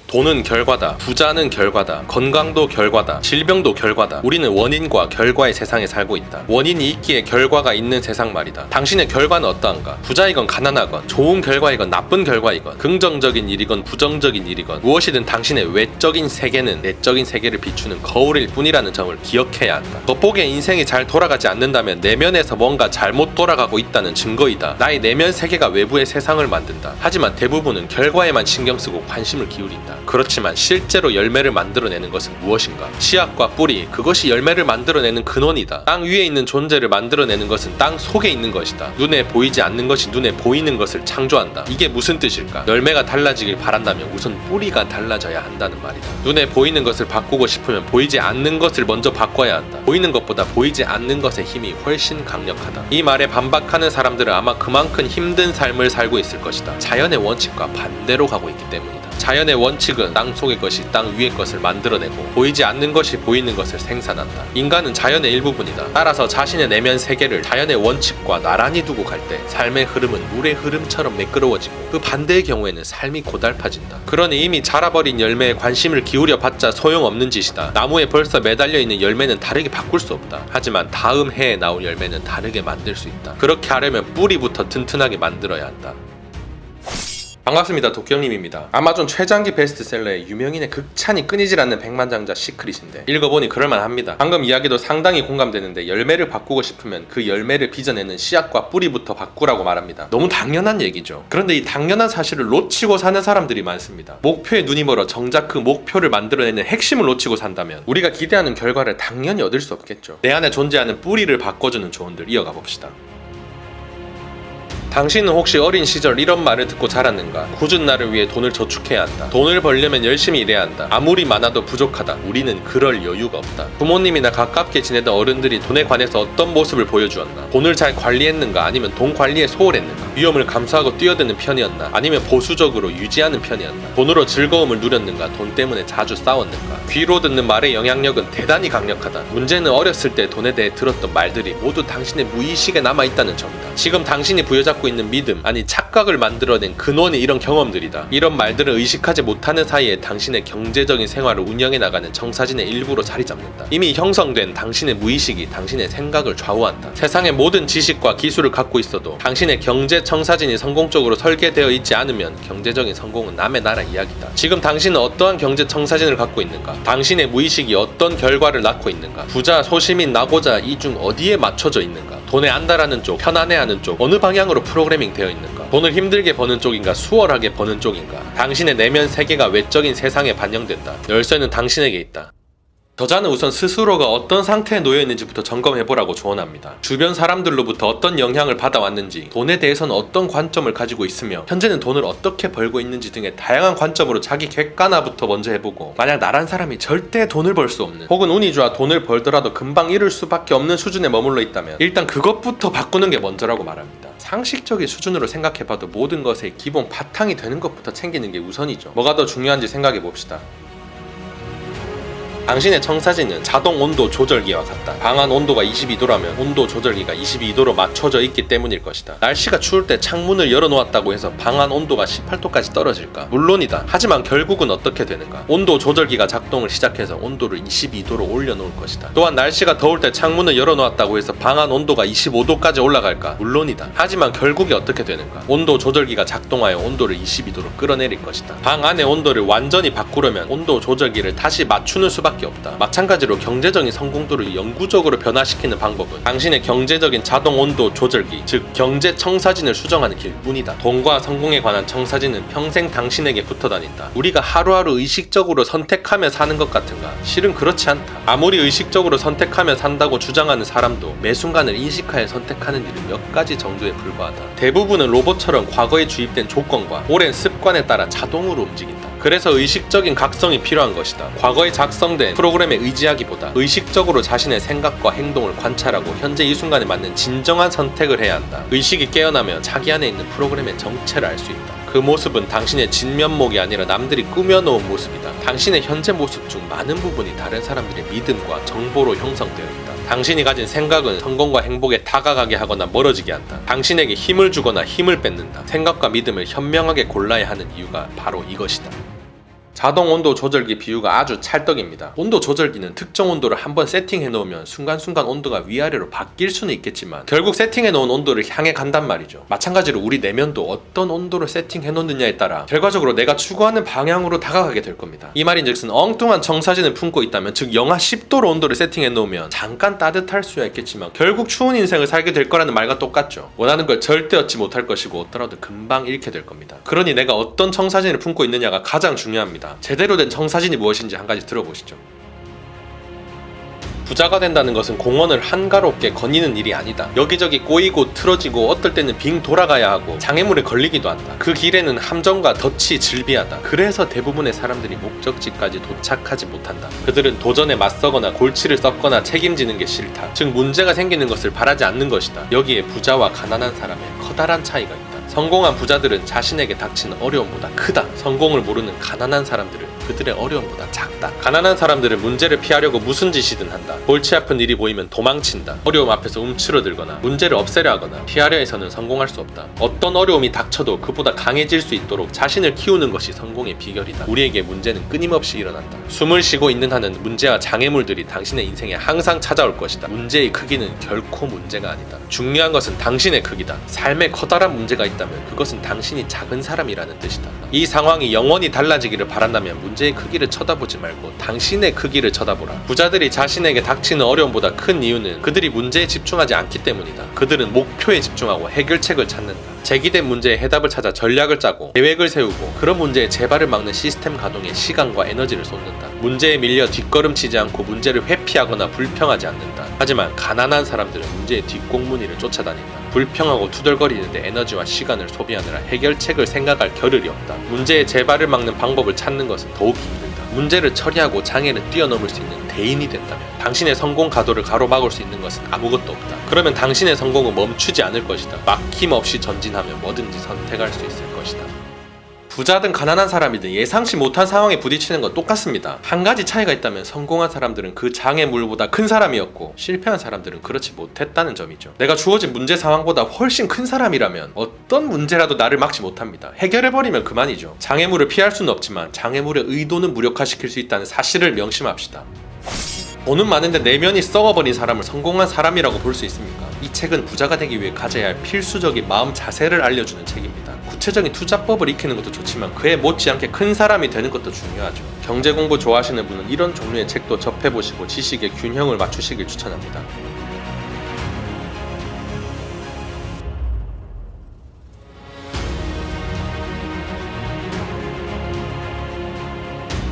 돈은 결과다. 부자는 결과다. 건강도 결과다. 질병도 결과다. 우리는 원인과 결과의 세상에 살고 있다. 원인이 있기에 결과가 있는 세상 말이다. 당신의 결과는 어떠한가? 부자이건 가난하건, 좋은 결과이건 나쁜 결과이건, 긍정적인 일이건 부정적인 일이건, 무엇이든 당신의 외적인 세계는 내적인 세계를 비추는 거울일 뿐이라는 점을 기억해야 한다. 겉보기에 인생이 잘 돌아가지 않는다면 내면에서 뭔가 잘못 돌아가고 있다는 증거이다. 나의 내면 세계가 외부의 세상을 만든다. 하지만 대부분은 결과에만 신경 쓰고 관심을 기울인다. 그렇지만 실제로 열매를 만들어내는 것은 무엇인가? 씨앗과 뿌리, 그것이 열매를 만들어내는 근원이다. 땅 위에 있는 존재를 만들어내는 것은 땅 속에 있는 것이다. 눈에 보이지 않는 것이 눈에 보이는 것을 창조한다. 이게 무슨 뜻일까? 열매가 달라지길 바란다면 우선 뿌리가 달라져야 한다는 말이다. 눈에 보이는 것을 바꾸고 싶으면 보이지 않는 것을 먼저 바꿔야 한다. 보이는 것보다 보이지 않는 것의 힘이 훨씬 강력하다. 이 말에 반박하는 사람들은 아마 그만큼 힘든 삶을 살고 있을 것이다. 자연의 원칙과 반대로 가고 있기 때문이다. 자연의 원칙은 땅 속의 것이 땅 위의 것을 만들어내고 보이지 않는 것이 보이는 것을 생산한다. 인간은 자연의 일부분이다. 따라서 자신의 내면 세계를 자연의 원칙과 나란히 두고 갈 때 삶의 흐름은 물의 흐름처럼 매끄러워지고 그 반대의 경우에는 삶이 고달파진다. 그러니 이미 자라버린 열매에 관심을 기울여 봤자 소용없는 짓이다. 나무에 벌써 매달려 있는 열매는 다르게 바꿀 수 없다. 하지만 다음 해에 나올 열매는 다르게 만들 수 있다. 그렇게 하려면 뿌리부터 튼튼하게 만들어야 한다. 반갑습니다. 도쿄님입니다. 아마존 최장기 베스트셀러의 유명인의 극찬이 끊이질 않는 백만장자 시크릿인데 읽어보니 그럴만합니다. 방금 이야기도 상당히 공감되는데 열매를 바꾸고 싶으면 그 열매를 빚어내는 씨앗과 뿌리부터 바꾸라고 말합니다. 너무 당연한 얘기죠. 그런데 이 당연한 사실을 놓치고 사는 사람들이 많습니다. 목표에 눈이 멀어 정작 그 목표를 만들어내는 핵심을 놓치고 산다면 우리가 기대하는 결과를 당연히 얻을 수 없겠죠. 내 안에 존재하는 뿌리를 바꿔주는 조언들 이어가 봅시다. 당신은 혹시 어린 시절 이런 말을 듣고 자랐는가? 굳은 나를 위해 돈을 저축해야 한다. 돈을 벌려면 열심히 일해야 한다. 아무리 많아도 부족하다. 우리는 그럴 여유가 없다. 부모님이나 가깝게 지내던 어른들이 돈에 관해서 어떤 모습을 보여주었나? 돈을 잘 관리했는가? 아니면 돈 관리에 소홀했는가? 위험을 감수하고 뛰어드는 편이었나? 아니면 보수적으로 유지하는 편이었나? 돈으로 즐거움을 누렸는가? 돈 때문에 자주 싸웠는가? 귀로 듣는 말의 영향력은 대단히 강력하다. 문제는 어렸을 때 돈에 대해 들었던 말들이 모두 당신의 무의식에 남아있다는 점이다. 지금 당신이 부여잡고 있는 믿음, 아니 착각을 만들어낸 근원이 이런 경험들이다. 이런 말들을 의식하지 못하는 사이에 당신의 경제적인 생활을 운영해 나가는 청사진의 일부로 자리 잡는다. 이미 형성된 당신의 무의식이 당신의 생각을 좌우한다. 세상의 모든 지식과 기술을 갖고 있어도 당신의 경제 청사진이 성공적으로 설계되어 있지 않으면 경제적인 성공은 남의 나라 이야기다. 지금 당신은 어떠한 경제 청사진을 갖고 있는가? 당신의 무의식이 어떤 결과를 낳고 있는가? 부자, 소시민, 나고자 이 중 어디에 맞춰져 있는가? 돈에 안달하는 쪽, 편안해하는 쪽, 어느 방향으로 프로그래밍 되어 있는가? 돈을 힘들게 버는 쪽인가? 수월하게 버는 쪽인가? 당신의 내면 세계가 외적인 세상에 반영된다. 열쇠는 당신에게 있다. 저자는 우선 스스로가 어떤 상태에 놓여 있는지부터 점검해보라고 조언합니다. 주변 사람들로부터 어떤 영향을 받아왔는지, 돈에 대해서는 어떤 관점을 가지고 있으며 현재는 돈을 어떻게 벌고 있는지 등의 다양한 관점으로 자기 객관화부터 먼저 해보고, 만약 나란 사람이 절대 돈을 벌 수 없는, 혹은 운이 좋아 돈을 벌더라도 금방 잃을 수밖에 없는 수준에 머물러 있다면 일단 그것부터 바꾸는 게 먼저라고 말합니다. 상식적인 수준으로 생각해봐도 모든 것의 기본 바탕이 되는 것부터 챙기는 게 우선이죠. 뭐가 더 중요한지 생각해봅시다. 당신의 청사진은 자동 온도 조절기와 같다. 방안 온도가 22도라면 온도 조절기가 22도로 맞춰져 있기 때문일 것이다. 날씨가 추울 때 창문을 열어놓았다고 해서 방안 온도가 18도까지 떨어질까? 물론이다. 하지만 결국은 어떻게 되는가? 온도 조절기가 작동을 시작해서 온도를 22도로 올려놓을 것이다. 또한 날씨가 더울 때 창문을 열어놓았다고 해서 방안 온도가 25도까지 올라갈까? 물론이다. 하지만 결국에 어떻게 되는가? 온도 조절기가 작동하여 온도를 22도로 끌어내릴 것이다. 방 안의 온도를 완전히 바꾸려면 온도 조절기를 다시 맞추는 수밖에 없다. 마찬가지로 경제적인 성공도를 영구적으로 변화시키는 방법은 당신의 경제적인 자동 온도 조절기, 즉 경제 청사진을 수정하는 길뿐이다. 돈과 성공에 관한 청사진은 평생 당신에게 붙어다닌다. 우리가 하루하루 의식적으로 선택하며 사는 것 같은가? 실은 그렇지 않다. 아무리 의식적으로 선택하며 산다고 주장하는 사람도 매 순간을 인식하여 선택하는 일은 몇 가지 정도에 불과하다. 대부분은 로봇처럼 과거에 주입된 조건과 오랜 습관에 따라 자동으로 움직인다. 그래서 의식적인 각성이 필요한 것이다. 과거에 작성된 프로그램에 의지하기보다 의식적으로 자신의 생각과 행동을 관찰하고 현재 이 순간에 맞는 진정한 선택을 해야 한다. 의식이 깨어나면 자기 안에 있는 프로그램의 정체를 알 수 있다. 그 모습은 당신의 진면목이 아니라 남들이 꾸며놓은 모습이다. 당신의 현재 모습 중 많은 부분이 다른 사람들의 믿음과 정보로 형성되어 있다. 당신이 가진 생각은 성공과 행복에 다가가게 하거나 멀어지게 한다. 당신에게 힘을 주거나 힘을 뺏는다. 생각과 믿음을 현명하게 골라야 하는 이유가 바로 이것이다. 자동 온도 조절기 비유가 아주 찰떡입니다. 온도 조절기는 특정 온도를 한번 세팅해 놓으면 순간순간 온도가 위아래로 바뀔 수는 있겠지만 결국 세팅해 놓은 온도를 향해 간단 말이죠. 마찬가지로 우리 내면도 어떤 온도를 세팅해 놓느냐에 따라 결과적으로 내가 추구하는 방향으로 다가가게 될 겁니다. 이 말인즉슨 엉뚱한 청사진을 품고 있다면, 즉 영하 10도로 온도를 세팅해 놓으면 잠깐 따뜻할 수야 있겠지만 결국 추운 인생을 살게 될 거라는 말과 똑같죠. 원하는 걸 절대 얻지 못할 것이고 얻더라도 금방 잃게 될 겁니다. 그러니 내가 어떤 청사진을 품고 있느냐가 가장 중요합니다. 제대로 된 청사진이 무엇인지 한 가지 들어보시죠. 부자가 된다는 것은 공원을 한가롭게 거니는 일이 아니다. 여기저기 꼬이고 틀어지고 어떨 때는 빙 돌아가야 하고 장애물에 걸리기도 한다. 그 길에는 함정과 덫이 즐비하다. 그래서 대부분의 사람들이 목적지까지 도착하지 못한다. 그들은 도전에 맞서거나 골치를 썩거나 책임지는 게 싫다. 즉 문제가 생기는 것을 바라지 않는 것이다. 여기에 부자와 가난한 사람의 커다란 차이가 있다. 성공한 부자들은 자신에게 닥치는 어려움보다 크다. 성공을 모르는 가난한 사람들은 그들의 어려움보다 작다. 가난한 사람들은 문제를 피하려고 무슨 짓이든 한다. 골치 아픈 일이 보이면 도망친다. 어려움 앞에서 움츠러들거나 문제를 없애려 하거나 피하려 해서는 성공할 수 없다. 어떤 어려움이 닥쳐도 그보다 강해질 수 있도록 자신을 키우는 것이 성공의 비결이다. 우리에게 문제는 끊임없이 일어난다. 숨을 쉬고 있는 한은 문제와 장애물들이 당신의 인생에 항상 찾아올 것이다. 문제의 크기는 결코 문제가 아니다. 중요한 것은 당신의 크기다. 삶에 커다란 문제가 있다면 그것은 당신이 작은 사람이라는 뜻이다. 이 상황이 영원히 달라지기를 바란다면 문제의 크기를 쳐다보지 말고 당신의 크기를 쳐다보라. 부자들이 자신에게 닥치는 어려움보다 큰 이유는 그들이 문제에 집중하지 않기 때문이다. 그들은 목표에 집중하고 해결책을 찾는다. 제기된 문제의 해답을 찾아 전략을 짜고 계획을 세우고 그런 문제의 재발을 막는 시스템 가동에 시간과 에너지를 쏟는다. 문제에 밀려 뒷걸음치지 않고 문제를 회피하거나 불평하지 않는다. 하지만 가난한 사람들은 문제의 뒷공무니를 쫓아다닌다. 불평하고 투덜거리는데 에너지와 시간을 소비하느라 해결책을 생각할 겨를이 없다. 문제의 재발을 막는 방법을 찾는 것은 더욱 힘들다. 문제를 처리하고 장애를 뛰어넘을 수 있는 대인이 된다면 당신의 성공 가도를 가로막을 수 있는 것은 아무것도 없다. 그러면 당신의 성공은 멈추지 않을 것이다. 막힘없이 전진하면 뭐든지 선택할 수 있을 것이다. 부자든 가난한 사람이든 예상치 못한 상황에 부딪히는 건 똑같습니다. 한 가지 차이가 있다면 성공한 사람들은 그 장애물보다 큰 사람이었고 실패한 사람들은 그렇지 못했다는 점이죠. 내가 주어진 문제 상황보다 훨씬 큰 사람이라면 어떤 문제라도 나를 막지 못합니다. 해결해버리면 그만이죠. 장애물을 피할 수는 없지만 장애물의 의도는 무력화시킬 수 있다는 사실을 명심합시다. 돈은 많은데 내면이 썩어버린 사람을 성공한 사람이라고 볼 수 있습니까? 이 책은 부자가 되기 위해 가져야 할 필수적인 마음 자세를 알려주는 책입니다. 구체적인 투자법을 익히는 것도 좋지만 그에 못지않게 큰 사람이 되는 것도 중요하죠. 경제 공부 좋아하시는 분은 이런 종류의 책도 접해보시고 지식의 균형을 맞추시길 추천합니다.